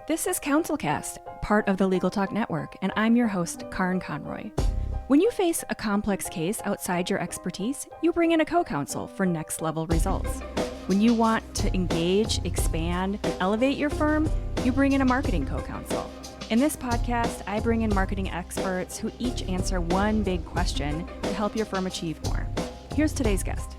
This is Counselcast, part of the Legal Talk Network, and I'm your host, Karin Conroy. When you face a complex case outside your expertise, you bring in a co-counsel for next-level results. When you want to engage, expand, and elevate your firm, you bring in a marketing co-counsel. In this podcast, I bring in marketing experts who each answer one big question to help your firm achieve more. Here's today's guest.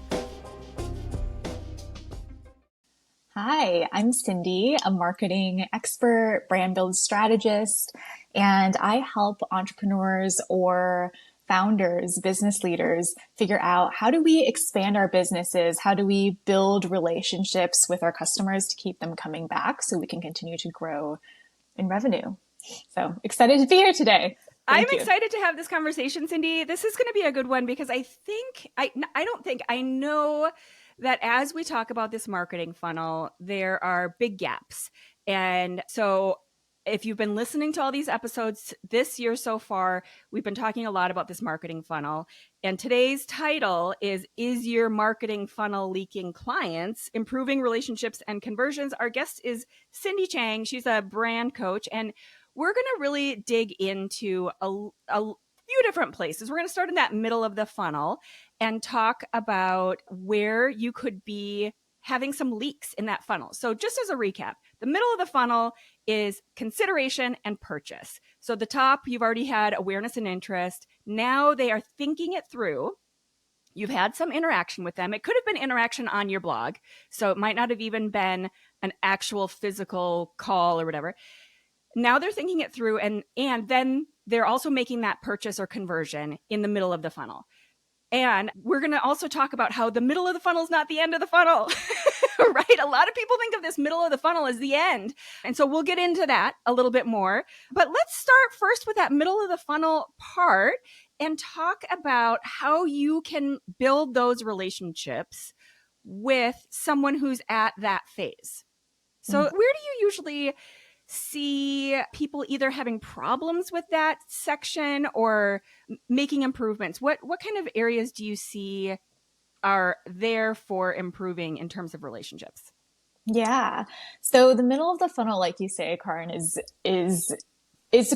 Hi, I'm Cindy, a marketing expert, brand build strategist, and I help entrepreneurs or founders, business leaders figure out how do we expand our businesses? How do we build relationships with our customers to keep them coming back so we can continue to grow in revenue? So excited to be here today. I'm excited to have this conversation, Cindy. This is going to be a good one because I know that as we talk about this marketing funnel, there are big gaps. And so if you've been listening to all these episodes this year so far, we've been talking a lot about this marketing funnel. And today's title is Your Marketing Funnel Leaking Clients? Improving Relationships and Conversions? Our guest is Cindy Chang. She's a brand coach, and we're going to really dig into a few different places. We're going to start in that middle of the funnel and talk about where you could be having some leaks in that funnel. So just as a recap, the middle of the funnel is consideration and purchase. So the top, you've already had awareness and interest. Now they are thinking it through. You've had some interaction with them. It could have been interaction on your blog. So it might not have even been an actual physical call or whatever. Now they're thinking it through, and then they're also making that purchase or conversion in the middle of the funnel. And we're going to also talk about how the middle of the funnel is not the end of the funnel, right? A lot of people think of this middle of the funnel as the end. And so we'll get into that a little bit more. But let's start first with that middle of the funnel part and talk about how you can build those relationships with someone who's at that phase. So where do you usually see people either having problems with that section or making improvements? What kind of areas do you see are there for improving in terms of relationships? Yeah. So the middle of the funnel, like you say, Karin, is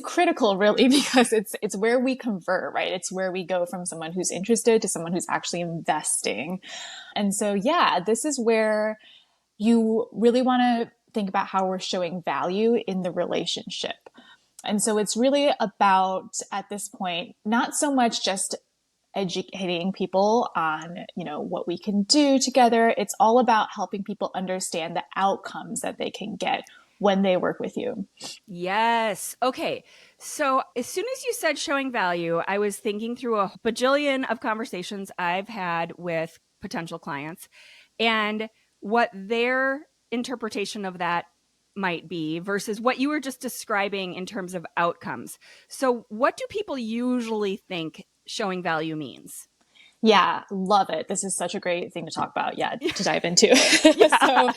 critical really because it's where we convert, right? It's where we go from someone who's interested to someone who's actually investing. And so, yeah, this is where you really want to think about how we're showing value in the relationship. And so it's really about, at this point, not so much just educating people on, what we can do together. It's all about helping people understand the outcomes that they can get when they work with you. Yes. Okay. So as soon as you said showing value, I was thinking through a bajillion of conversations I've had with potential clients and what their interpretation of that might be versus what you were just describing in terms of outcomes. So what do people usually think showing value means? Yeah, love it. This is such a great thing to talk about. Yeah, to dive into. So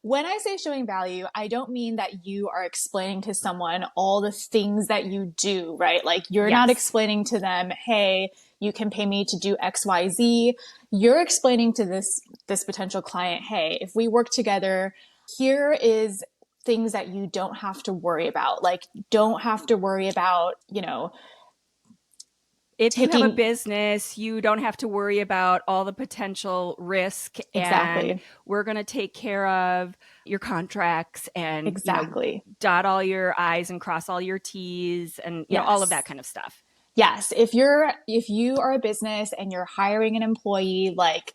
when I say showing value, I don't mean that you are explaining to someone all the things that you do, right? Like you're not explaining to them, hey, you can pay me to do X, Y, Z. You're explaining to this potential client, hey, if we work together, here is things that you don't have to worry about. Like don't have to worry about, if you have a business, you don't have to worry about all the potential risk. Exactly. And we're going to take care of your contracts and dot all your I's and cross all your T's and all of that kind of stuff. Yes. If you are a business and you're hiring an employee, like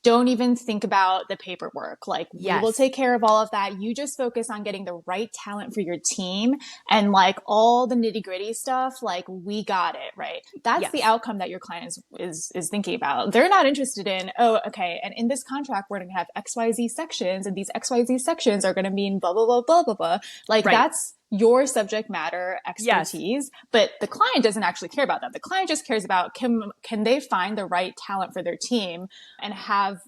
don't even think about the paperwork. Like we will take care of all of that. You just focus on getting the right talent for your team and like all the nitty gritty stuff. Like we got it, right? That's the outcome that your client is thinking about. They're not interested in, oh, okay. And in this contract, we're going to have XYZ sections and these XYZ sections are going to mean blah, blah, blah, blah, blah, blah. Like that's your subject matter expertise, but the client doesn't actually care about that. The client just cares about can they find the right talent for their team and have,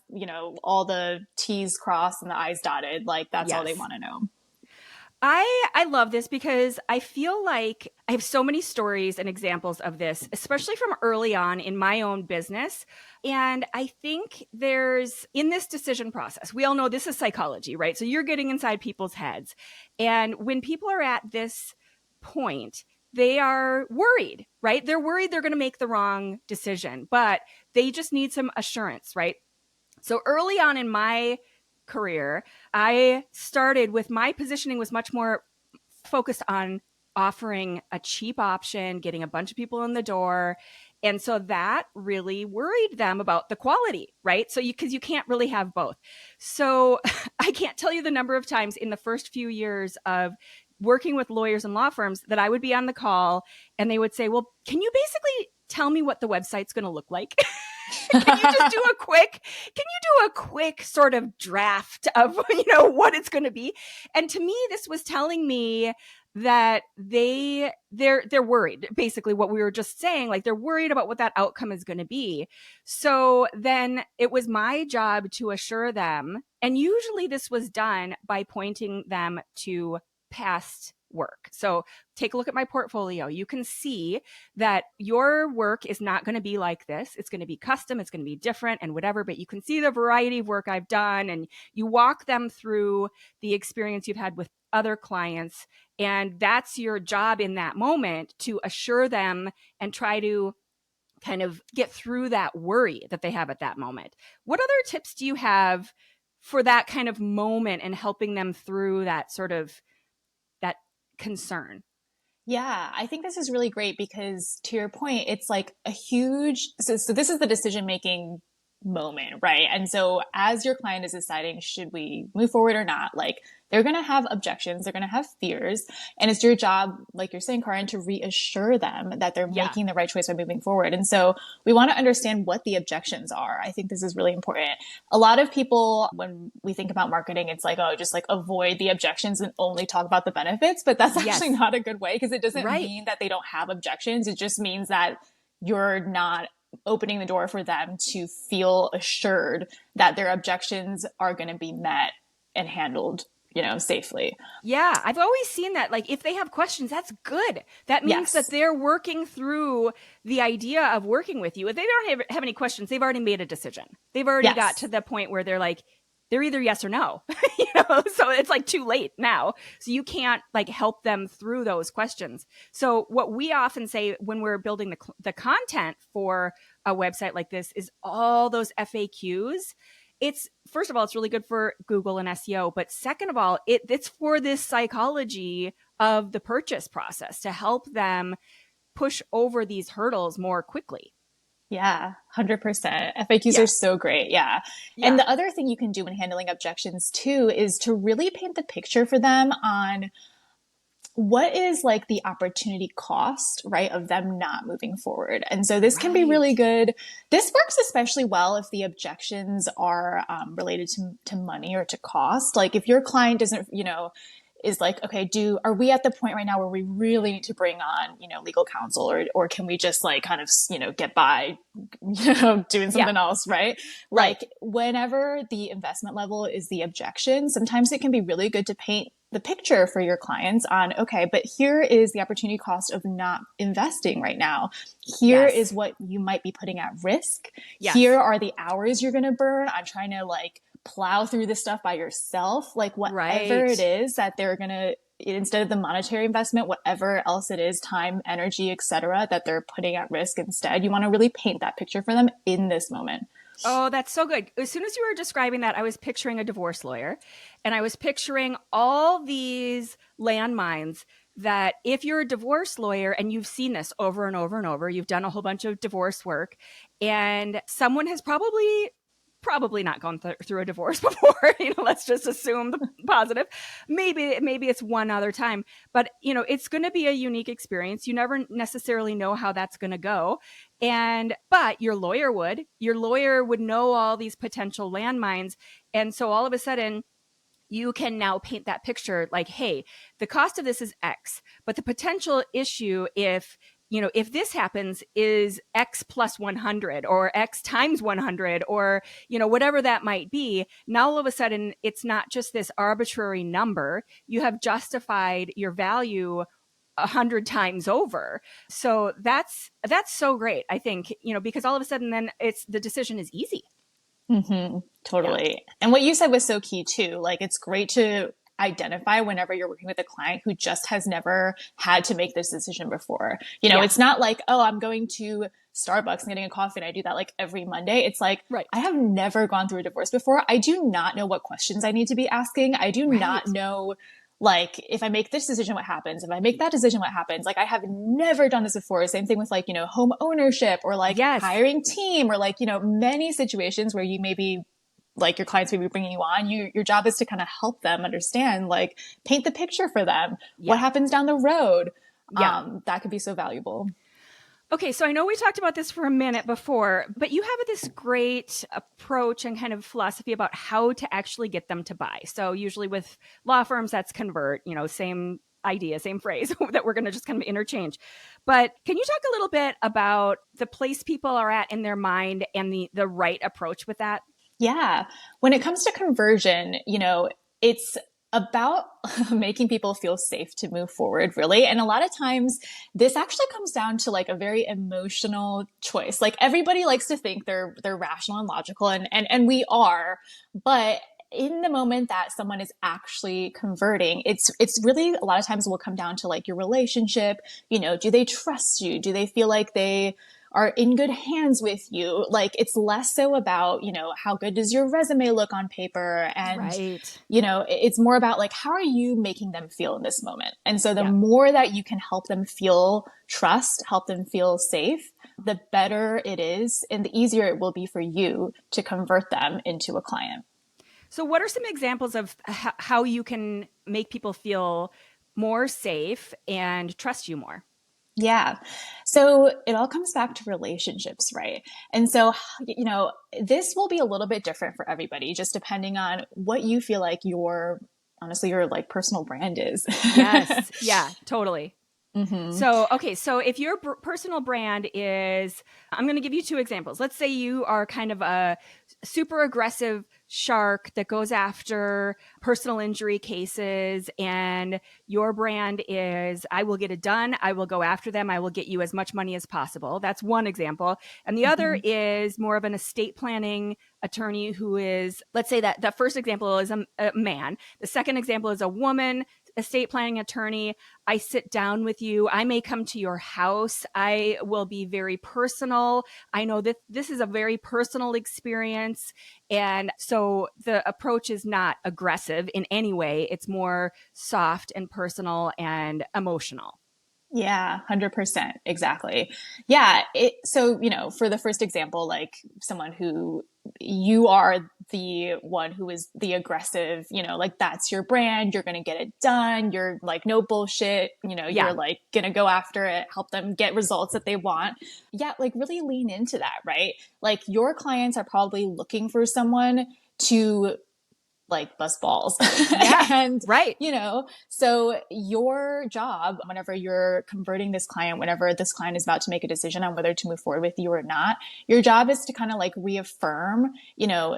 all the T's crossed and the I's dotted. Like that's all they want to know. I love this because I feel like I have so many stories and examples of this, especially from early on in my own business. And I think there's in this decision process, we all know this is psychology, right? So you're getting inside people's heads. And when people are at this point, they are worried, right? They're worried they're going to make the wrong decision, but they just need some assurance, right? So early on in my career, I started with my positioning was much more focused on offering a cheap option, getting a bunch of people in the door. And so that really worried them about the quality, right? So because you can't really have both. So I can't tell you the number of times in the first few years of working with lawyers and law firms that I would be on the call and they would say, well, can you basically tell me what the website's going to look like? Can you just do a quick sort of draft of, what it's going to be? And to me, this was telling me that they're worried, basically what we were just saying, like they're worried about what that outcome is going to be. So then it was my job to assure them. And usually this was done by pointing them to past work. So take a look at my portfolio. You can see that your work is not going to be like this. It's going to be custom. It's going to be different and whatever, but you can see the variety of work I've done and you walk them through the experience you've had with other clients. And that's your job in that moment to assure them and try to kind of get through that worry that they have at that moment. What other tips do you have for that kind of moment and helping them through that sort of that concern? Yeah, I think this is really great because to your point, it's like a huge, so this is the decision making moment, right? And so as your client is deciding, should we move forward or not? Like they're going to have objections, they're going to have fears. And it's your job, like you're saying, Karin, to reassure them that they're making the right choice by moving forward. And so we want to understand what the objections are. I think this is really important. A lot of people, when we think about marketing, it's like, oh, just like avoid the objections and only talk about the benefits. But that's actually not a good way because it doesn't mean that they don't have objections. It just means that you're not opening the door for them to feel assured that their objections are going to be met and handled, safely. Yeah, I've always seen that. Like, if they have questions, that's good. That means that they're working through the idea of working with you. If they don't have any questions, they've already made a decision. They've already got to the point where they're like, they're either yes or no, so it's like too late now. So you can't like help them through those questions. So what we often say when we're building the content for a website like this is all those FAQs. It's first of all, it's really good for Google and SEO, but second of all, it's for this psychology of the purchase process to help them push over these hurdles more quickly. Yeah, 100%. FAQs are so great. Yeah. And the other thing you can do when handling objections too is to really paint the picture for them on what is like the opportunity cost, right, of them not moving forward. And so this can be really good. This works especially well if the objections are related to money or to cost. Like if your client doesn't, is like, okay, are we at the point right now where we really need to bring on, legal counsel or can we just like kind of, get by, doing something else, right? Like whenever the investment level is the objection, sometimes it can be really good to paint the picture for your clients on, okay, but here is the opportunity cost of not investing right now. Here is what you might be putting at risk. Here are the hours you're going to burn on trying to like plow through this stuff by yourself, like whatever it is that they're going to, instead of the monetary investment, whatever else it is, time, energy, etc., that they're putting at risk instead, you want to really paint that picture for them in this moment. Oh, that's so good. As soon as you were describing that, I was picturing a divorce lawyer and I was picturing all these landmines that if you're a divorce lawyer and you've seen this over and over and over, you've done a whole bunch of divorce work and someone has probably not gone through a divorce before, let's just assume the positive. Maybe it's one other time, but it's going to be a unique experience. You never necessarily know how that's going to go. But your lawyer would know all these potential landmines. And so all of a sudden you can now paint that picture like, hey, the cost of this is X, but the potential issue if if this happens, is X plus 100 or X times 100 or, whatever that might be. Now, all of a sudden, it's not just this arbitrary number. You have justified your value 100 times over. So that's so great, I think, because all of a sudden then the decision is easy. Mm-hmm. Totally. Yeah. And what you said was so key too. Like, it's great to identify whenever you're working with a client who just has never had to make this decision before. It's not like, oh, I'm going to Starbucks and getting a coffee and I do that like every Monday. It's like, I have never gone through a divorce before. I do not know what questions I need to be asking. I do not know, like, if I make this decision, what happens? If I make that decision, what happens? Like, I have never done this before. Same thing with like, home ownership or like hiring team or like, many situations where you maybe like your clients may be bringing you on. Your job is to kind of help them understand, like paint the picture for them. What happens down the road? That could be so valuable. Okay, so I know we talked about this for a minute before, but you have this great approach and kind of philosophy about how to actually get them to buy. So usually with law firms, that's convert, same idea, same phrase that we're going to just kind of interchange. But can you talk a little bit about the place people are at in their mind and the right approach with that? Yeah. When it comes to conversion, it's about making people feel safe to move forward, really. And a lot of times this actually comes down to like a very emotional choice. Like, everybody likes to think they're rational and logical, and we are, but in the moment that someone is actually converting, it's really a lot of times will come down to like your relationship. Do they trust you? Do they feel like they are in good hands with you? Like, it's less so about, how good does your resume look on paper? And, it's more about like, how are you making them feel in this moment? And so the more that you can help them feel trust, help them feel safe, the better it is and the easier it will be for you to convert them into a client. So what are some examples of how you can make people feel more safe and trust you more? Yeah. So it all comes back to relationships, right? And so, this will be a little bit different for everybody, just depending on what you feel like your like personal brand is. Yes. Yeah, totally. Mm-hmm. So if your personal brand is, I'm going to give you two examples. Let's say you are kind of a super aggressive shark that goes after personal injury cases, and your brand is, I will get it done. I will go after them. I will get you as much money as possible. That's one example. And the other is more of an estate planning attorney who is, let's say that the first example is a man. The second example is a woman estate planning attorney. I sit down with you. I may come to your house. I will be very personal. I know that this is a very personal experience. And so the approach is not aggressive in any way. It's more soft and personal and emotional. Yeah, 100%. Exactly. Yeah. So, for the first example, like someone who you are the one who is the aggressive, like that's your brand. You're going to get it done. You're like, no bullshit. You're like going to go after it, help them get results that they want. Yeah. Like, really lean into that, right? Like, your clients are probably looking for someone to like bust balls. Yeah. And, right. So your job, whenever you're converting this client, whenever this client is about to make a decision on whether to move forward with you or not, your job is to kind of like reaffirm,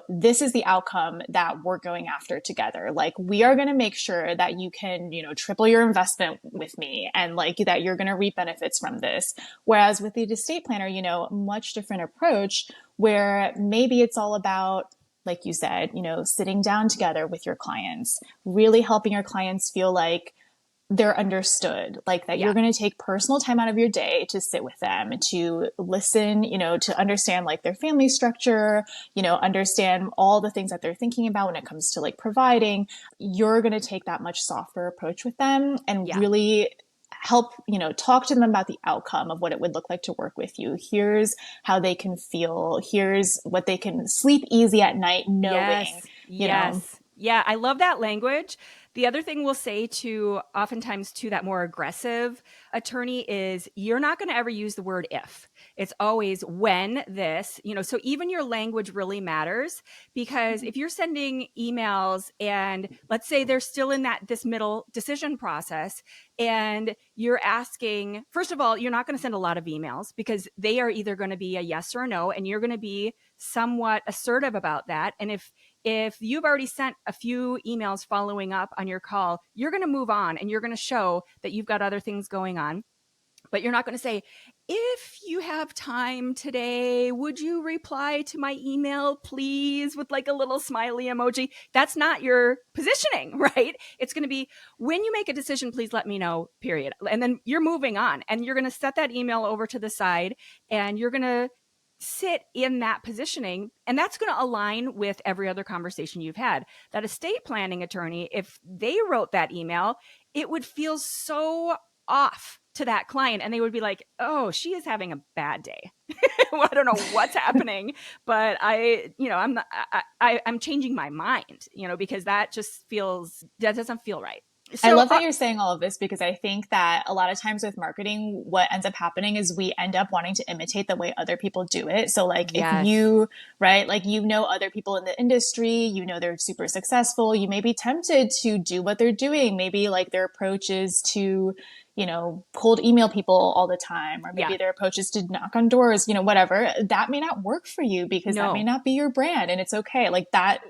this is the outcome that we're going after together. Like, we are going to make sure that you can, triple your investment with me, and like that you're going to reap benefits from this. Whereas with the estate planner, much different approach, where maybe it's all about, like you said, sitting down together with your clients, really helping your clients feel like they're understood, like that you're going to take personal time out of your day to sit with them, to listen, to understand like their family structure, understand all the things that they're thinking about when it comes to like providing. You're going to take that much softer approach with them and really help, talk to them about the outcome of what it would look like to work with you. Here's how they can feel. Here's what they can sleep easy at night knowing, Yes. Yeah, I love that language. The other thing we'll say to oftentimes to that more aggressive attorney is you're not going to ever use the word if. It's always when this, so even your language really matters, because if you're sending emails and let's say they're still in this middle decision process and you're asking, first of all, you're not going to send a lot of emails because they are either going to be a yes or a no, and you're going to be somewhat assertive about that. And if you've already sent a few emails following up on your call, you're going to move on and you're going to show that you've got other things going on. But you're not going to say, if you have time today, would you reply to my email, please, with like a little smiley emoji? That's not your positioning, right? It's going to be, when you make a decision, please let me know, period. And then you're moving on and you're going to set that email over to the side and you're going to sit in that positioning. And that's going to align with every other conversation you've had. That estate planning attorney, if they wrote that email, it would feel so off to that client and they would be like, oh, she is having a bad day. Well, I don't know what's happening, but I'm changing my mind, because that doesn't feel right. So, I love that you're saying all of this, because I think that a lot of times with marketing, what ends up happening is we end up wanting to imitate the way other people do it. So like if you, right, like, other people in the industry, they're super successful, you may be tempted to do what they're doing. Maybe like their approach is to, cold email people all the time, or maybe their approach is to knock on doors, whatever. That may not work for you because that may not be your brand, and it's okay. Like that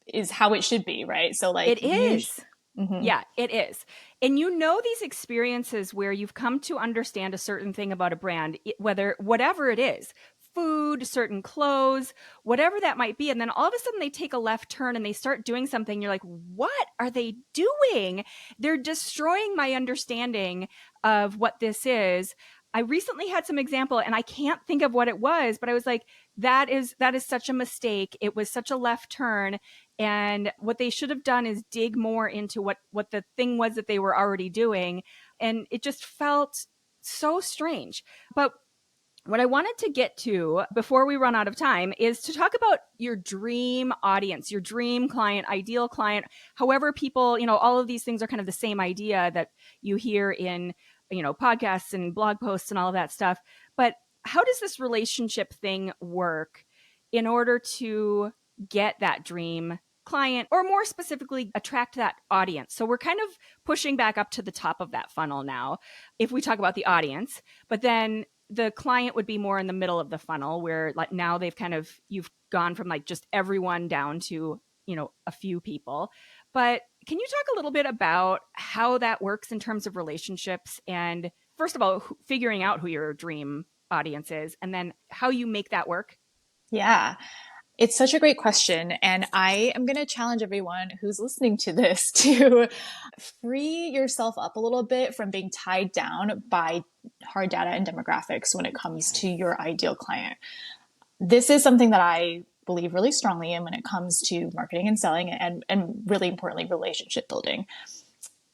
is how it should be, right? So like it is. Mm-hmm. Yeah, it is. And these experiences where you've come to understand a certain thing about a brand, whatever it is, food, certain clothes, whatever that might be. And then all of a sudden they take a left turn and they start doing something. You're like, what are they doing? They're destroying my understanding of what this is. I recently had some example and I can't think of what it was, but I was like, that is such a mistake. It was such a left turn. And what they should have done is dig more into what the thing was that they were already doing. And it just felt so strange. But what I wanted to get to before we run out of time is to talk about your dream audience, your dream client, ideal client, however people, all of these things are kind of the same idea that you hear in, podcasts and blog posts and all of that stuff. But how does this relationship thing work in order to get that dream client, or more specifically, attract that audience? So we're kind of pushing back up to the top of that funnel now, if we talk about the audience, but then the client would be more in the middle of the funnel, where like now you've gone from like just everyone down to, a few people. But can you talk a little bit about how that works in terms of relationships? And first of all, figuring out who your dream audience is, and then how you make that work? Yeah. It's such a great question. And I am going to challenge everyone who's listening to this to free yourself up a little bit from being tied down by hard data and demographics when it comes to your ideal client. This is something that I believe really strongly in when it comes to marketing and selling, and really importantly, relationship building.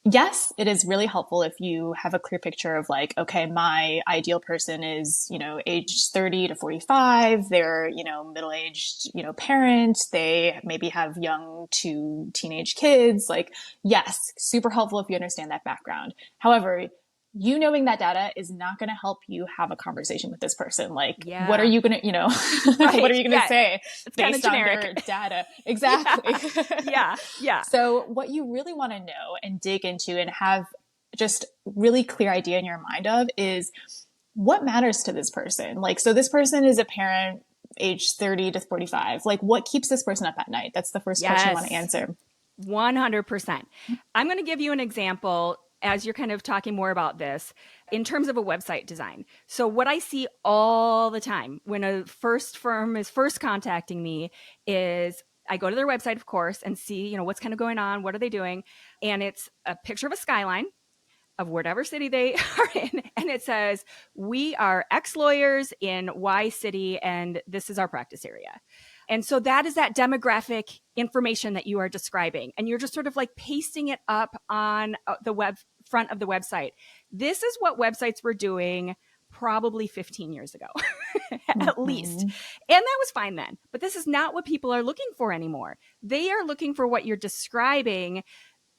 Yes, it is really helpful if you have a clear picture of like, okay, my ideal person is, age 30 to 45. They're, middle-aged, parent. They maybe have young to teenage kids. Like, yes, super helpful if you understand that background. However, knowing that data is not going to help you have a conversation with this person. Like, what are you going to, right. what are you going to say it's based on their data? Exactly. Yeah. So what you really want to know and dig into and have just really clear idea in your mind of is what matters to this person. Like, so this person is a parent, age 30 to 45. Like, what keeps this person up at night? That's the first question I want to answer. 100%. I'm going to give you an example as you're kind of talking more about this in terms of a website design. So what I see all the time when a first firm is first contacting me is I go to their website, of course, and see, what's kind of going on, what are they doing? And it's a picture of a skyline of whatever city they are in. And it says, we are X lawyers in Y city, and this is our practice area. And so that is that demographic information that you are describing. And you're just sort of like pasting it up on the front of the website. This is what websites were doing probably 15 years ago, at least. And that was fine then. But this is not what people are looking for anymore. They are looking for what you're describing,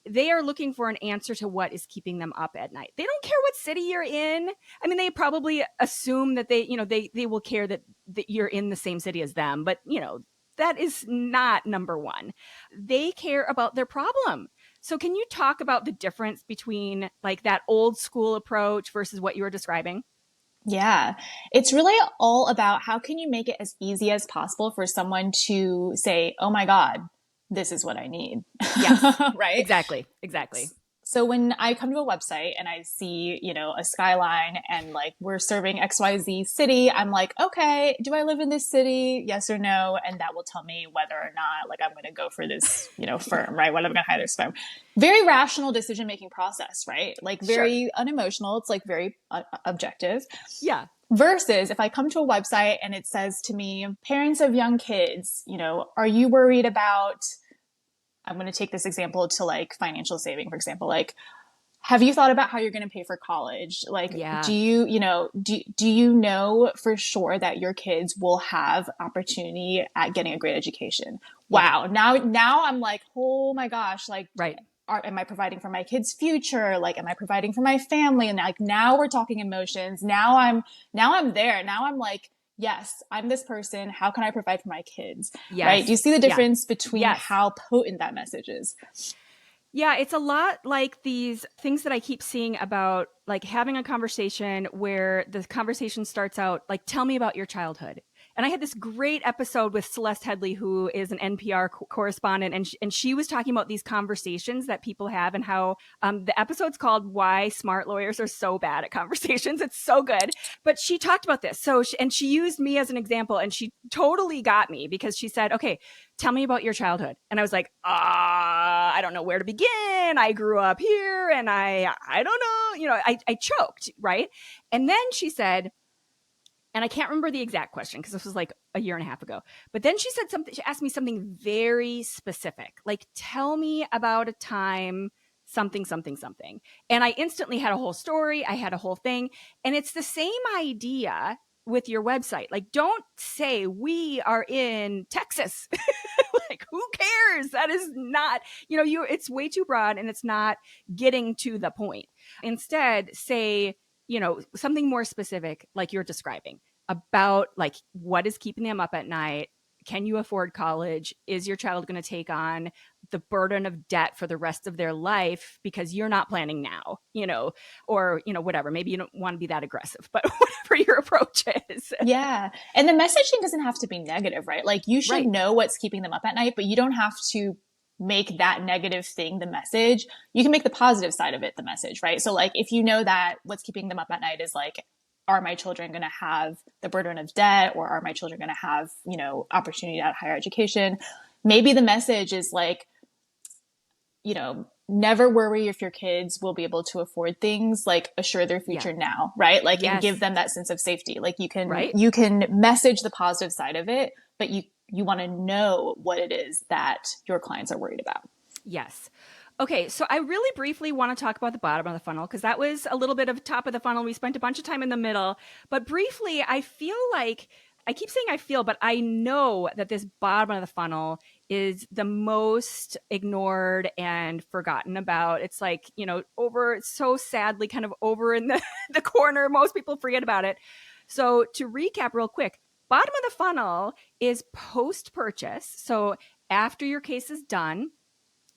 they are looking for an answer to what is keeping them up at night. They don't care what city you're in. I mean, they probably assume that they will care that you're in the same city as them, but that is not number one. They care about their problem. So can you talk about the difference between like that old school approach versus what you were describing? Yeah, it's really all about how can you make it as easy as possible for someone to say, oh my God, this is what I need. Yes, right? Exactly. So when I come to a website and I see, a skyline and like we're serving XYZ city, I'm like, okay, do I live in this city? Yes or no? And that will tell me whether or not like I'm going to go for this, firm, right? What I'm going to hire this firm. Very rational decision-making process, right? Like very unemotional. It's like very objective. Yeah. Versus if I come to a website and it says to me, parents of young kids, are you worried about, I'm going to take this example to like financial saving, for example, like, have you thought about how you're going to pay for college? Like, do you know for sure that your kids will have opportunity at getting a great education? Wow. Now I'm like, oh my gosh, like, right. Am I providing for my kids' future? Like, am I providing for my family? And like, now we're talking emotions. Now I'm there. Now I'm like, yes, I'm this person. How can I provide for my kids? Yes. Right? Do you see the difference between how potent that message is? Yeah, it's a lot like these things that I keep seeing about like having a conversation where the conversation starts out like, tell me about your childhood. And I had this great episode with Celeste Headley, who is an NPR correspondent, and she was talking about these conversations that people have and how the episode's called Why Smart Lawyers Are So Bad at Conversations. It's so good. But she talked about this. So she used me as an example, and she totally got me because she said, okay, tell me about your childhood. And I was like, I don't know where to begin. I grew up here and I don't know, I choked, right? And then she said, and I can't remember the exact question because this was like a year and a half ago. But then she said something, she asked me something very specific, like, tell me about a time something. And I instantly had a whole story. I had a whole thing. And it's the same idea with your website. Like, don't say we are in Texas. Like, who cares? That is not, it's way too broad and it's not getting to the point. Instead, say, something more specific, like you're describing about like what is keeping them up at night. Can you afford college? Is your child going to take on the burden of debt for the rest of their life because you're not planning now, or, whatever. Maybe you don't want to be that aggressive, but whatever your approach is. Yeah. And the messaging doesn't have to be negative, right? Like you should know what's keeping them up at night, but you don't have to make that negative thing the message. You can make the positive side of it the message, right? So like if you know that what's keeping them up at night is like, are my children going to have the burden of debt, or are my children going to have, opportunity at higher education? Maybe the message is like, never worry if your kids will be able to afford things, like assure their future now, right? Like, and give them that sense of safety. Like you can message the positive side of it, but you want to know what it is that your clients are worried about. Yes. Okay, so I really briefly want to talk about the bottom of the funnel because that was a little bit of top of the funnel. We spent a bunch of time in the middle, but briefly, I feel like I keep saying I feel, but I know that this bottom of the funnel is the most ignored and forgotten about. It's like, over so sadly kind of over in the corner. Most people forget about it. So to recap real quick, bottom of the funnel is post-purchase. So after your case is done,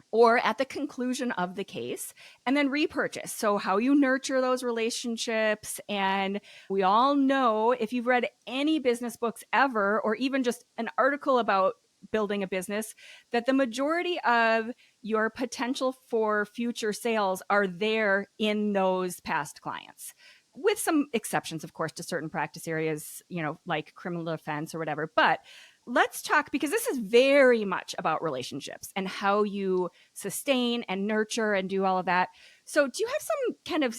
or at the conclusion of the case, and then repurchase. So how you nurture those relationships. And we all know, if you've read any business books ever, or even just an article about building a business, that the majority of your potential for future sales are there in those past clients. With some exceptions, of course, to certain practice areas, like criminal defense or whatever. But let's talk, because this is very much about relationships and how you sustain and nurture and do all of that. So do you have some kind of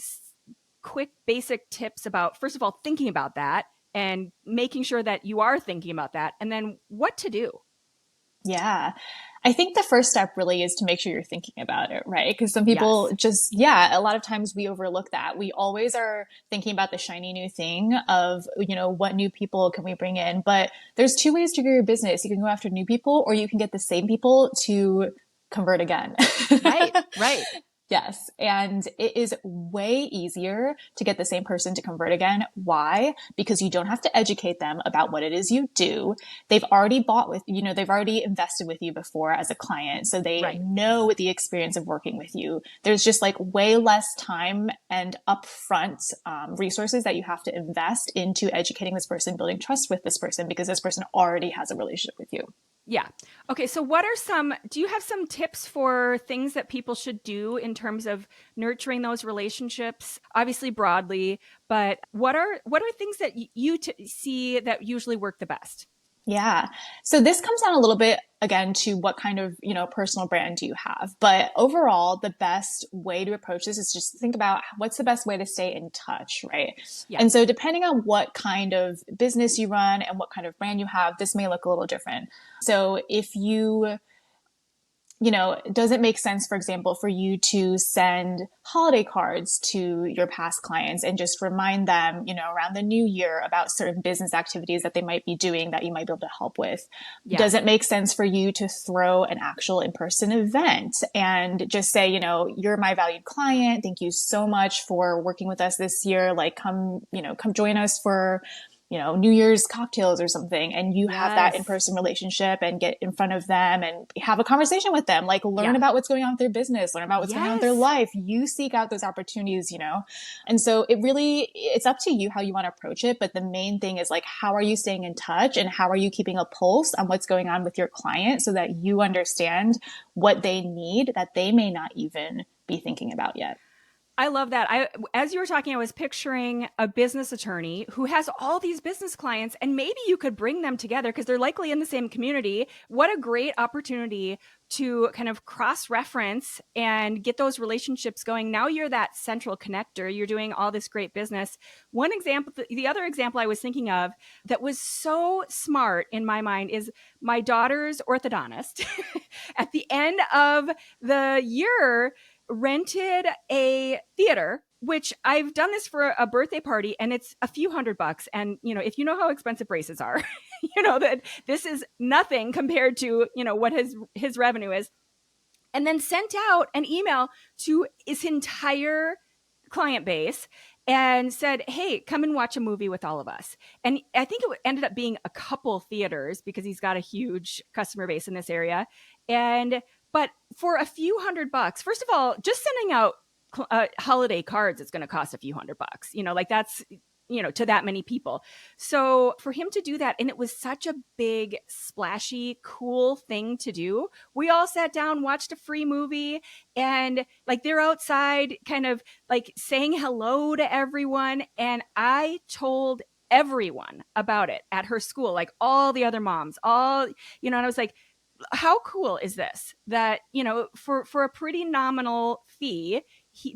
quick basic tips about, first of all, thinking about that and making sure that you are thinking about that, and then what to do? Yeah. I think the first step really is to make sure you're thinking about it, right? Because some people a lot of times we overlook that. We always are thinking about the shiny new thing of, what new people can we bring in? But there's two ways to grow your business. You can go after new people, or you can get the same people to convert again. Right, right. Yes. And it is way easier to get the same person to convert again. Why? Because you don't have to educate them about what it is you do. They've already bought with, they've already invested with you before as a client. So they know the experience of working with you. There's just like way less time and upfront resources that you have to invest into educating this person, building trust with this person, because this person already has a relationship with you. Yeah. Okay. So do you have some tips for things that people should do in terms of nurturing those relationships? Obviously broadly, but what are things that you see that usually work the best? Yeah. So this comes down a little bit again to what kind of, personal brand do you have? But overall, the best way to approach this is just think about what's the best way to stay in touch, right? Yeah. And so depending on what kind of business you run and what kind of brand you have, this may look a little different. So if does it make sense, for example, for you to send holiday cards to your past clients and just remind them, around the new year about certain business activities that they might be doing that you might be able to help with? Yeah. Does it make sense for you to throw an actual in-person event and just say, you're my valued client. Thank you so much for working with us this year. Like, come join us for New Year's cocktails or something, and you have that in-person relationship and get in front of them and have a conversation with them, like learn about what's going on with their business, learn about what's going on with their life. You seek out those opportunities, and so it's up to you how you want to approach it. But the main thing is like, how are you staying in touch and how are you keeping a pulse on what's going on with your client so that you understand what they need that they may not even be thinking about yet. I love that. As you were talking, I was picturing a business attorney who has all these business clients, and maybe you could bring them together because they're likely in the same community. What a great opportunity to kind of cross-reference and get those relationships going. Now you're that central connector. You're doing all this great business. One example, the other example I was thinking of that was so smart in my mind is my daughter's orthodontist. At the end of the year, rented a theater, which I've done this for a birthday party, and it's a few $100. And, if you know how expensive braces are, that this is nothing compared to, what his revenue is. And then sent out an email to his entire client base and said, hey, come and watch a movie with all of us. And I think it ended up being a couple theaters because he's got a huge customer base in this area. But for a few $100, first of all, just sending out holiday cards, it's going to cost a few $100. That's, to that many people. So for him to do that, and it was such a big, splashy, cool thing to do. We all sat down, watched a free movie, and like they're outside kind of like saying hello to everyone. And I told everyone about it at her school, like all the other moms, and I was like, how cool is this? That, for a pretty nominal fee,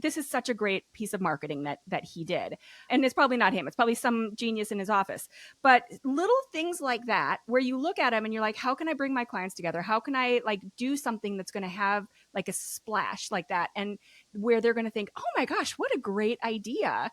this is such a great piece of marketing that he did. And it's probably not him. It's probably some genius in his office. But little things like that, where you look at him and you're like, how can I bring my clients together? How can I like do something that's going to have like a splash like that? And where they're going to think, oh my gosh, what a great idea.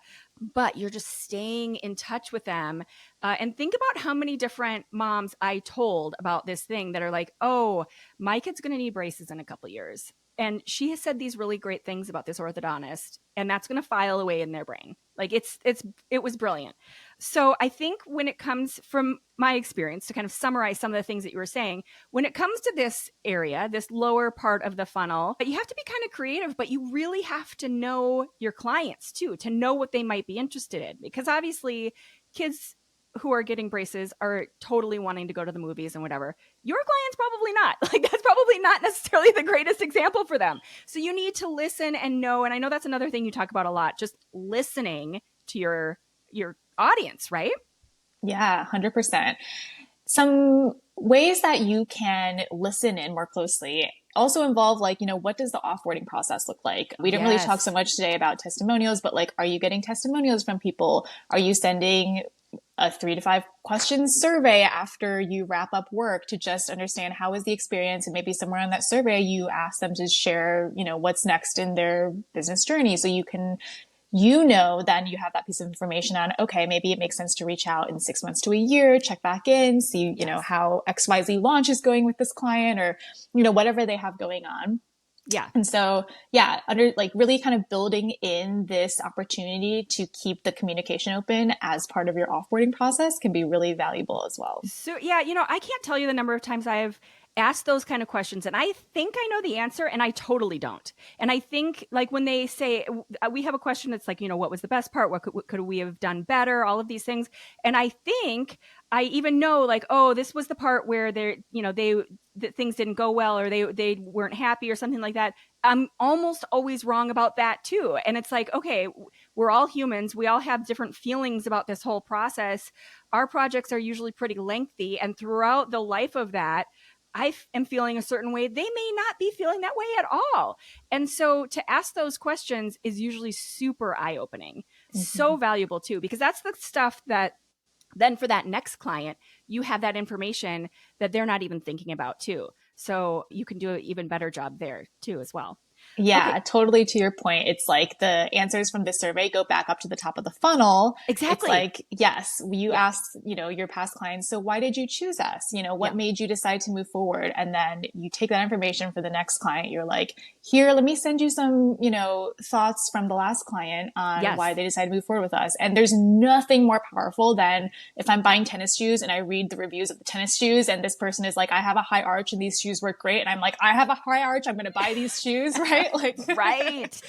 But you're just staying in touch with them. And think about how many different moms I told about this thing that are like, oh, my kid's going to need braces in a couple years. And she has said these really great things about this orthodontist, and that's going to file away in their brain. Like it was brilliant. So I think when it comes from my experience, to kind of summarize some of the things that you were saying, when it comes to this area, this lower part of the funnel, you have to be kind of creative, but you really have to know your clients too, to know what they might be interested in, because obviously kids who are getting braces are totally wanting to go to the movies and whatever. Your client's probably not. Like that's probably not necessarily the greatest example for them. So you need to listen and know. And I know that's another thing you talk about a lot, just listening to your audience, right? Yeah, 100%. Some ways that you can listen in more closely also involve like, what does the offboarding process look like? We didn't really talk so much today about testimonials, but like, are you getting testimonials from people? Are you sending a 3 to 5 questions survey after you wrap up work to just understand how is the experience? And maybe somewhere on that survey, you ask them to share, what's next in their business journey. So you can then you have that piece of information on, okay, maybe it makes sense to reach out in 6 months to a year, check back in, see, how XYZ launch is going with this client or, whatever they have going on. Yeah. And so, really kind of building in this opportunity to keep the communication open as part of your offboarding process can be really valuable as well. So, yeah, I can't tell you the number of times I've asked those kind of questions and I think I know the answer and I totally don't. And I think like when they say we have a question that's like, what was the best part? What could we have done better? All of these things. And I think I even know like, oh, this was the part where that things didn't go well or they weren't happy or something like that. I'm almost always wrong about that too. And it's like, okay, we're all humans. We all have different feelings about this whole process. Our projects are usually pretty lengthy. And throughout the life of that, I am feeling a certain way. They may not be feeling that way at all. And so to ask those questions is usually super eye-opening, so valuable too, because that's the stuff that then for that next client, you have that information that they're not even thinking about too. So you can do an even better job there too as well. Yeah, okay. Totally to your point. It's like the answers from the survey go back up to the top of the funnel. Exactly. It's like, yes, you asked, your past clients, so why did you choose us? What made you decide to move forward? And then you take that information for the next client. You're like, here, let me send you some, thoughts from the last client on why they decided to move forward with us. And there's nothing more powerful than if I'm buying tennis shoes and I read the reviews of the tennis shoes and this person is like, I have a high arch and these shoes work great. And I'm like, I have a high arch. I'm going to buy these shoes. Right? Right.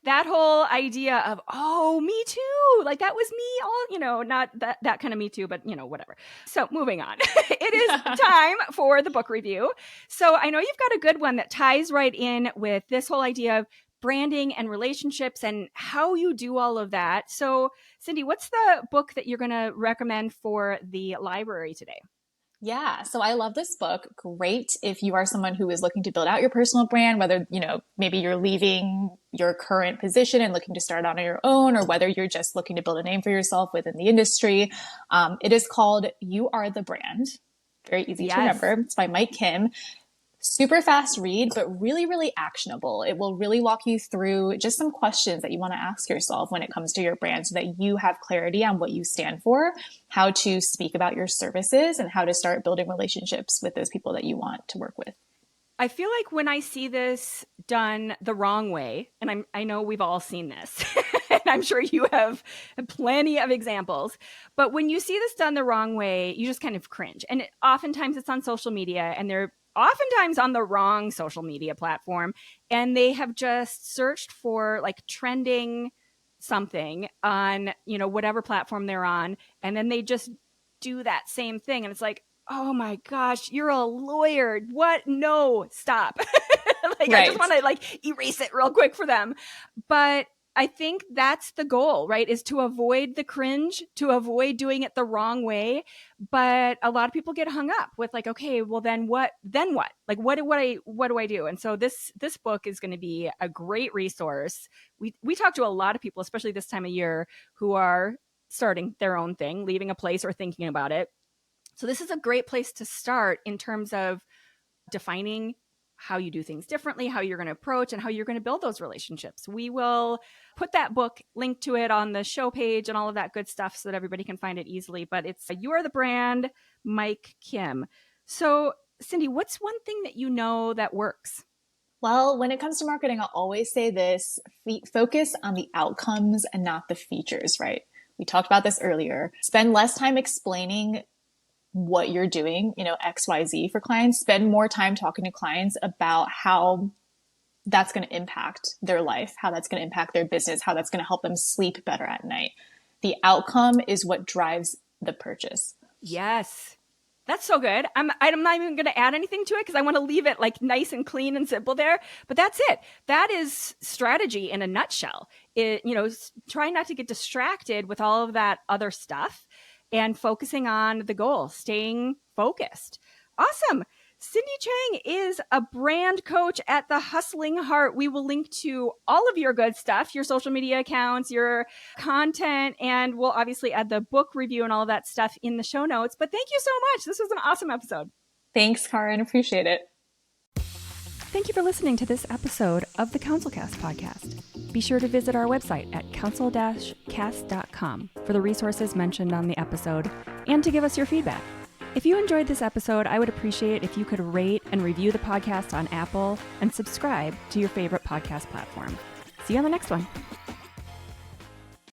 That whole idea of, oh, me too. Like that was me all, not that kind of me too, but whatever. So moving on, it is time for the book review. So I know you've got a good one that ties right in with this whole idea of branding and relationships and how you do all of that. So Cindy, what's the book that you're going to recommend for the library today? Yeah. So I love this book. Great if you are someone who is looking to build out your personal brand, whether, maybe you're leaving your current position and looking to start out on your own, or whether you're just looking to build a name for yourself within the industry. It is called You Are the Brand. Very easy to remember. It's by Mike Kim. Super fast read, but really, really actionable. It will really walk you through just some questions that you want to ask yourself when it comes to your brand so that you have clarity on what you stand for, how to speak about your services, and how to start building relationships with those people that you want to work with. I feel like when I see this done the wrong way, and I know we've all seen this, and I'm sure you have plenty of examples, but when you see this done the wrong way, you just kind of cringe. And oftentimes it's on social media, and they're oftentimes on the wrong social media platform, and they have just searched for like trending something on, whatever platform they're on, and then they just do that same thing. And it's like, oh my gosh, you're a lawyer. What? No, stop. I just want to erase it real quick for them. But I think that's the goal, right? Is to avoid the cringe, to avoid doing it the wrong way. But a lot of people get hung up with like, okay, well then what? Then what? Like, what do I do? And so this book is going to be a great resource. We talk to a lot of people, especially this time of year, who are starting their own thing, leaving a place or thinking about it. So this is a great place to start in terms of defining how you do things differently, how you're going to approach, and how you're going to build those relationships. We will put that book, link to it on the show page and all of that good stuff so that everybody can find it easily. But it's You Are the Brand, Mike Kim. So Cindy, what's one thing that you know that works? Well, when it comes to marketing, I'll always say this, focus on the outcomes and not the features, right? We talked about this earlier. Spend less time explaining what you're doing, XYZ for clients. Spend more time talking to clients about how that's going to impact their life, how that's going to impact their business, how that's going to help them sleep better at night. The outcome is what drives the purchase. Yes. That's so good. I'm not even going to add anything to it because I want to leave it like nice and clean and simple there. But that's it. That is strategy in a nutshell. Try not to get distracted with all of that other stuff and focusing on the goal, staying focused. Awesome. Cindy Chang is a brand coach at The Hustling Heart. We will link to all of your good stuff, your social media accounts, your content, and we'll obviously add the book review and all of that stuff in the show notes. But thank you so much. This was an awesome episode. Thanks, Karen. Appreciate it. Thank you for listening to this episode of the CounselCast podcast. Be sure to visit our website at counsel-cast.com for the resources mentioned on the episode and to give us your feedback. If you enjoyed this episode, I would appreciate if you could rate and review the podcast on Apple and subscribe to your favorite podcast platform. See you on the next one.